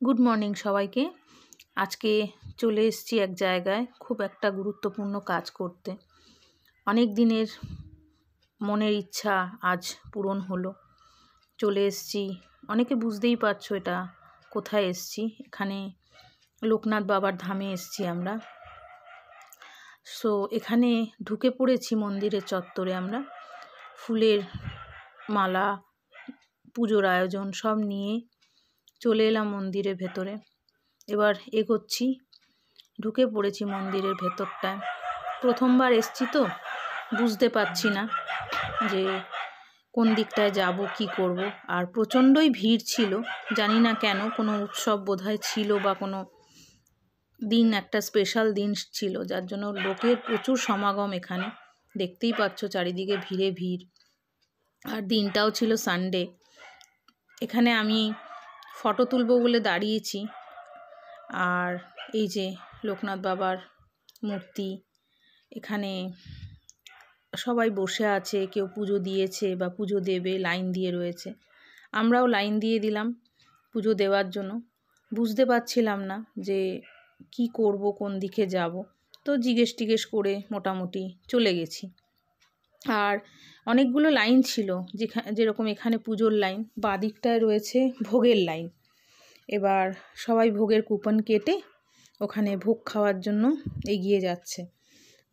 Good morning সবাইকে। আজকে চলে এসেছি এক জায়গায় খুব একটা গুরুত্বপূর্ণ কাজ করতে। অনেক দিনের মনের ইচ্ছা আজ পূরণ হলো। চলে এসেছি, অনেকে বুঝতেই পারছো এটা কোথায় এসেছি। এখানে লোকনাথ বাবার ধামে এসেছি আমরা। এখানে ঢুকে পড়েছি মন্দিরের চত্বরে। আমরা ফুলের মালা, পুজোর আয়োজন সব নিয়ে চলে এলাম মন্দিরের ভেতরে। এবার এগোচ্ছি, ঢুকে পড়েছি মন্দিরের ভেতরটায়। প্রথমবার এসছি তো বুঝতে পারছি না যে কোন দিকটায় যাব, কি করব। আর প্রচণ্ডই ভিড় ছিল, জানি না কেন, কোনো উৎসব বোধহয় ছিল বা কোনো দিন, একটা স্পেশাল দিন ছিল, যার জন্য লোকের প্রচুর সমাগম। এখানে দেখতেই পাচ্ছ চারিদিকে ভিড়ে ভিড়, আর দিনটাও ছিল সানডে। এখানে আমি ফটো তুলব বলে দাঁড়িয়েছি। আর এই যে লোকনাথ বাবার মূর্তি, এখানে সবাই বসে আছে, কেউ পুজো দিয়েছে বা পুজো দেবে, লাইন দিয়ে রয়েছে। আমরাও লাইন দিয়ে দিলাম পুজো দেওয়ার জন্য। বুঝতে পারছিলাম না যে কি করব, কোন দিকে যাব, তো জিজ্ঞেস করে মোটামুটি চলে গেছি। আর অনেকগুলো লাইন ছিল, যেরকম এখানে পুজোর লাইন, বাদিকটায় রয়েছে ভোগের লাইন। এবার সবাই ভোগের কুপন কেটে ওখানে ভোগ খাওয়ার জন্য এগিয়ে যাচ্ছে।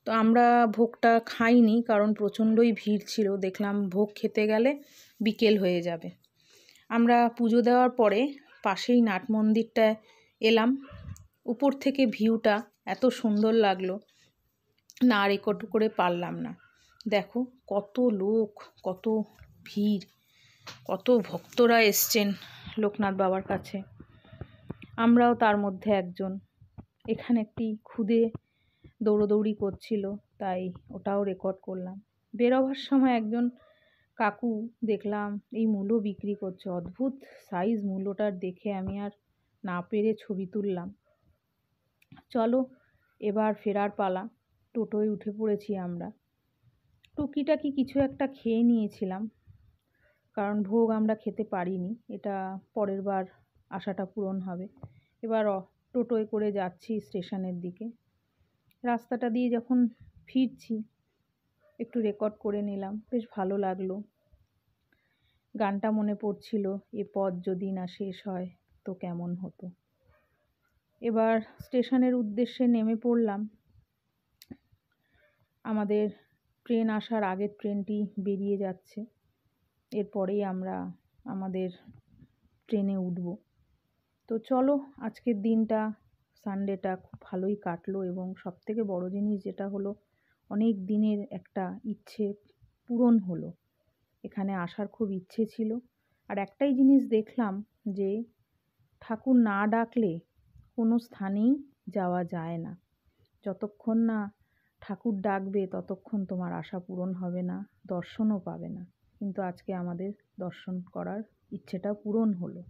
তো আমরা ভোগটা খাইনি, কারণ প্রচণ্ডই ভিড় ছিল। দেখলাম ভোগ খেতে গেলে বিকেল হয়ে যাবে। আমরা পুজো দেওয়ার পরে পাশেই নাট মন্দিরটায় এলাম। উপর থেকে ভিউটা এত সুন্দর লাগলো, না রেকর্ড করে পারলাম না। দেখো কত লোক, কত ভিড়, কত ভক্তরা এসছেন লোকনাথ বাবার কাছে। আমরাও তার মধ্যে একজন। এখানে একটি খুদে দৌড়োদৌড়ি করছিল, তাই ওটাও রেকর্ড করলাম। বেরোবার সময় একজন কাকু দেখলাম এই মূলো বিক্রি করছে। অদ্ভুত সাইজ মূলোটার, দেখে আমি আর না পেরে ছবি তুললাম। চলো এবার ফেরার পালা। টোটোয় উঠে পড়েছি আমরা। টুকিটাকি কিছু একটা খেয়ে নিয়েছিলাম, কারণ ভোগ আমরা খেতে পারিনি। এটা পরের বার আশাটা পূরণ হবে। এবার টোটোয় করে যাচ্ছি স্টেশনের দিকে। রাস্তাটা দিয়ে যখন ফিরছি একটু রেকর্ড করে নিলাম, বেশ ভালো লাগলো। গানটা মনে পড়ছিল, এ পথ যদি না শেষ হয় তো কেমন হতো। এবার স্টেশনের উদ্দেশ্যে নেমে পড়লাম। আমাদের ট্রেন আসার আগের ট্রেনটি বেরিয়ে যাচ্ছে, এরপরেই আমরা আমাদের ট্রেনে উঠব। তো চলো, আজকের দিনটা, সানডেটা খুব ভালোই কাটলো। এবং সবথেকে বড় জিনিস যেটা হলো, অনেক দিনের একটা ইচ্ছে পূরণ হলো। এখানে আসার খুব ইচ্ছে ছিল। আর একটাই জিনিস দেখলাম, যে ঠাকুর না ডাকলে কোনো স্থানেই যাওয়া যায় না। যতক্ষণ না ঠাকুর ডাকবে ততক্ষণ তোমার আশা পূরণ হবে না, দর্শনও পাবে না। কিন্তু আজকে আমাদের দর্শন করার ইচ্ছেটা পূরণ হলো।